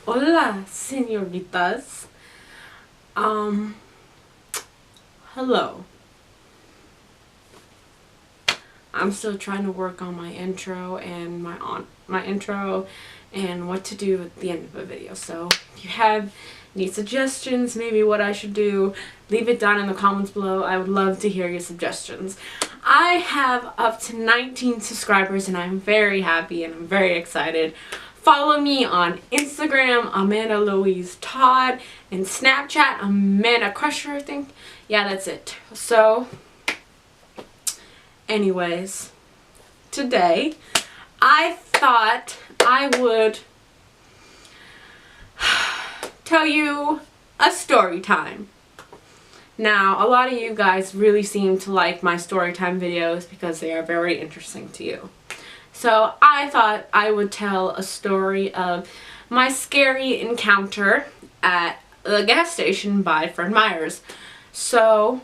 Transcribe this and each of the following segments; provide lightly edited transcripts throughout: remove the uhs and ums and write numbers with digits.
Hola, señoritas. Hello. I'm still trying to work on my intro and my intro and what to do at the end of the video. So if you have any suggestions, maybe what I should do, leave it down in the comments below. I would love to hear your suggestions. I have up to 19 subscribers and I'm very happy and I'm very excited. Follow me on Instagram, Amanda Louise Todd, and Snapchat, Amanda Crusher, I think. Yeah, that's it. So, anyways, today I thought I would tell you a story time. Now, a lot of you guys really seem to like my story time videos because they are very interesting to you. So I thought I would tell a story of my scary encounter at the gas station by Fred Meyer's. So,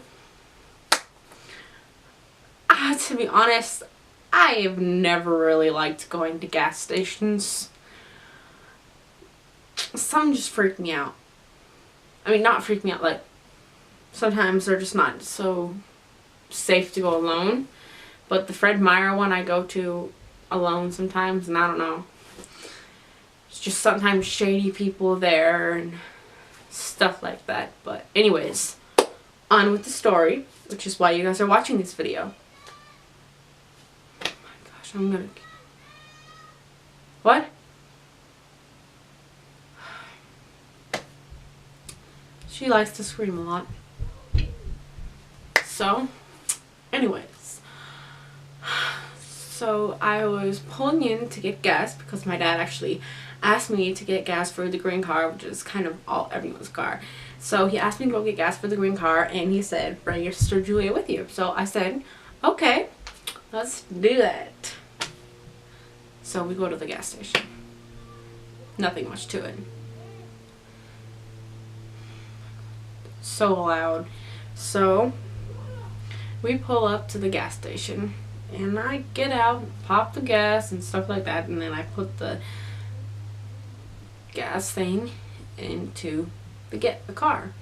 to be honest, I have never really liked going to gas stations. Some just freak me out. I mean, not freak me out, like, sometimes they're just not so safe to go alone. But the Fred Meyer one I go to alone sometimes, and I don't know. It's just sometimes shady people there and stuff like that. But anyways, on with the story, which is why you guys are watching this video. Oh my gosh, I'm gonna... What? She likes to scream a lot. So, anyways. So I was pulling in to get gas because my dad actually asked me to get gas for the green car, which is kind of everyone's car. So he asked me to go get gas for the green car, and he said, bring your sister Julia with you. So I said, okay, let's do that. So we go to the gas station. Nothing much to it. So loud. So we pull up to the gas station. And I get out, pop the gas and stuff like that, and then I put the gas thing into the car.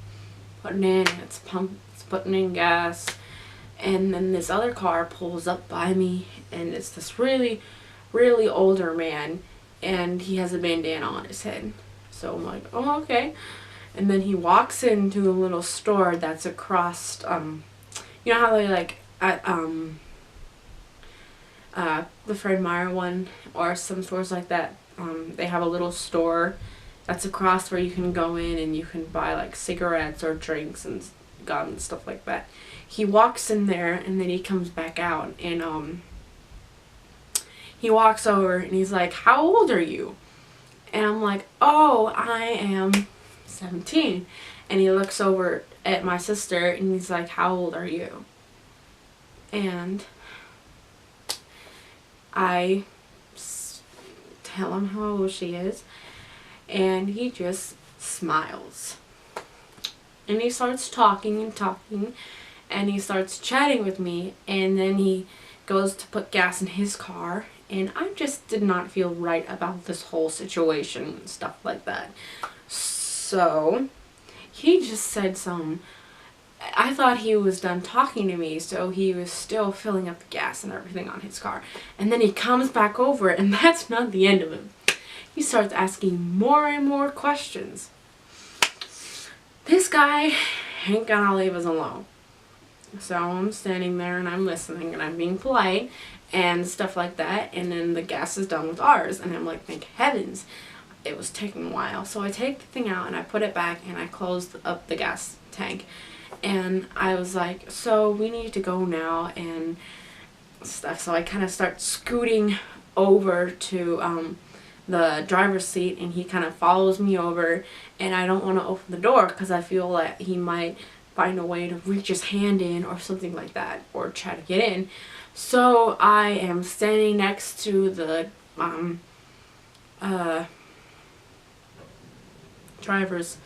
Putting in, it's putting in gas, and then this other car pulls up by me, and it's this really, really older man, and he has a bandana on his head. So I'm like, oh, okay. And then he walks into a little store that's across, you know how they like at the Fred Meyer one or some stores like that, they have a little store that's across where you can go in and you can buy like cigarettes or drinks and gum and stuff like that. He walks in there and then he comes back out, and he walks over and he's like, how old are you? And I'm like, oh, I am 17. And he looks over at my sister and he's like, how old are you? And I tell him how old she is, and he just smiles. And he starts talking and talking, and he starts chatting with me, and then he goes to put gas in his car, and I just did not feel right about this whole situation and stuff like that. So he just said I thought he was done talking to me, so he was still filling up the gas and everything on his car. And then he comes back over, and that's not the end of him. He starts asking more and more questions. This guy ain't gonna leave us alone. So I'm standing there and I'm listening and I'm being polite and stuff like that. And then the gas is done with ours. And I'm like, thank heavens. It was taking a while. So I take the thing out and I put it back and I close up the gas tank. And I was like, so we need to go now and stuff. So I kind of start scooting over to the driver's seat, and he kind of follows me over, and I don't want to open the door because I feel like he might find a way to reach his hand in or something like that, or try to get in. So I am standing next to the driver's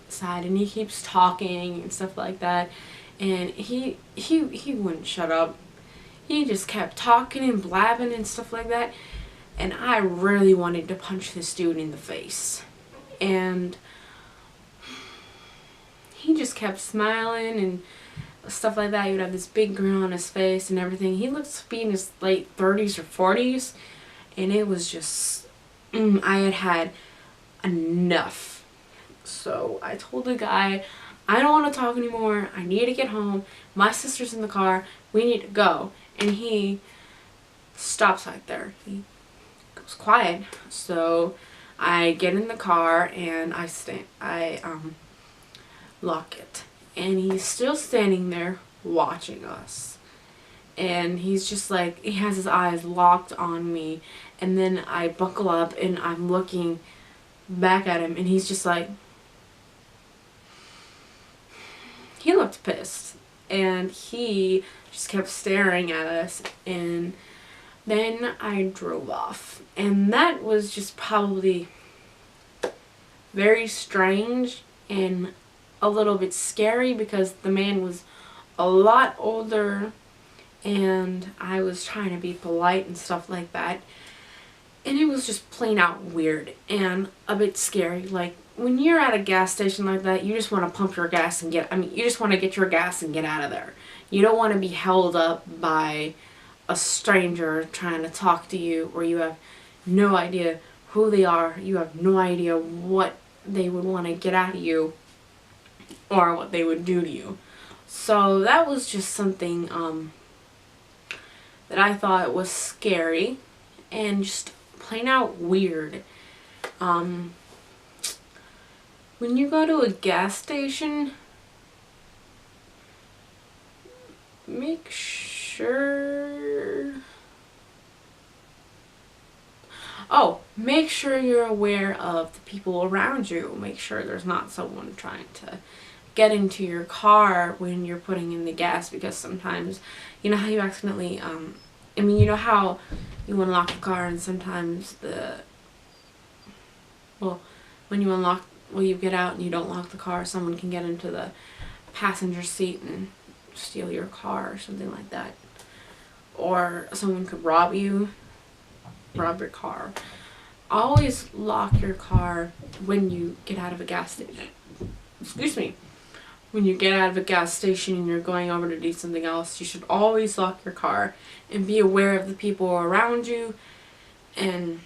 side, and he keeps talking and stuff like that, and he wouldn't shut up. He just kept talking and blabbing and stuff like that. And I really wanted to punch this dude in the face. And he just kept smiling and stuff like that. He would have this big grin on his face and everything. He looked to be in his late 30s or 40s. And it was just, I had had enough. So I told the guy, I don't want to talk anymore. I need to get home. My sister's in the car. We need to go. And he stops right there. He goes quiet. So I get in the car and I lock it. And he's still standing there watching us. And he's just like, he has his eyes locked on me. And then I buckle up and I'm looking back at him and he's just like, he looked pissed. And he just kept staring at us. And then I drove off. And that was just probably very strange and a little bit scary because the man was a lot older and I was trying to be polite and stuff like that. And it was just plain out weird and a bit scary. Like, when you're at a gas station like that, you just want to pump your gas and you just want to get your gas and get out of there. You don't want to be held up by a stranger trying to talk to you where you have no idea who they are. You have no idea what they would want to get out of you or what they would do to you. So that was just something that I thought was scary and just plain out weird. When you go to a gas station, make sure you're aware of the people around you. Make sure there's not someone trying to get into your car when you're putting in the gas, because sometimes, you know how you accidentally, you know how you unlock the car and sometimes when you get out and you don't lock the car, someone can get into the passenger seat and steal your car or something like that. Or someone could rob your car. Always lock your car when you get out of a gas station. Excuse me. When you get out of a gas station and you're going over to do something else, you should always lock your car and be aware of the people around you and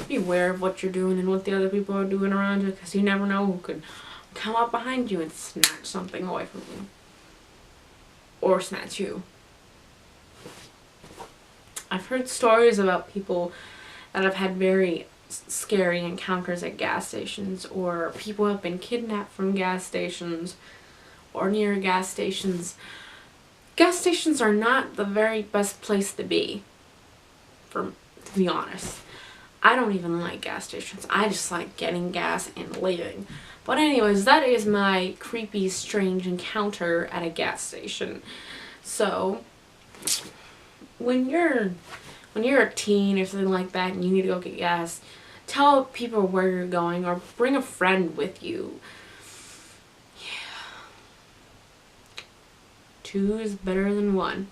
be aware of what you're doing and what the other people are doing around you, because you never know who could come up behind you and snatch something away from you. Or snatch you. I've heard stories about people that have had very scary encounters at gas stations, or people have been kidnapped from gas stations or near gas stations. Gas stations are not the very best place to be, to be honest. I don't even like gas stations. I just like getting gas and leaving. But anyways, that is my creepy, strange encounter at a gas station. So, when you're a teen or something like that and you need to go get gas, tell people where you're going or bring a friend with you. Yeah. 2 is better than 1.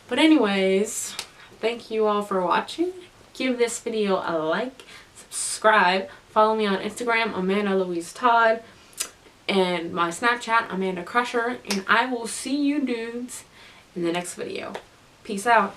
But anyways, thank you all for watching. Give this video a like, subscribe, follow me on Instagram, Amanda Louise Todd, and my Snapchat, Amanda Crusher, and I will see you dudes in the next video. Peace out.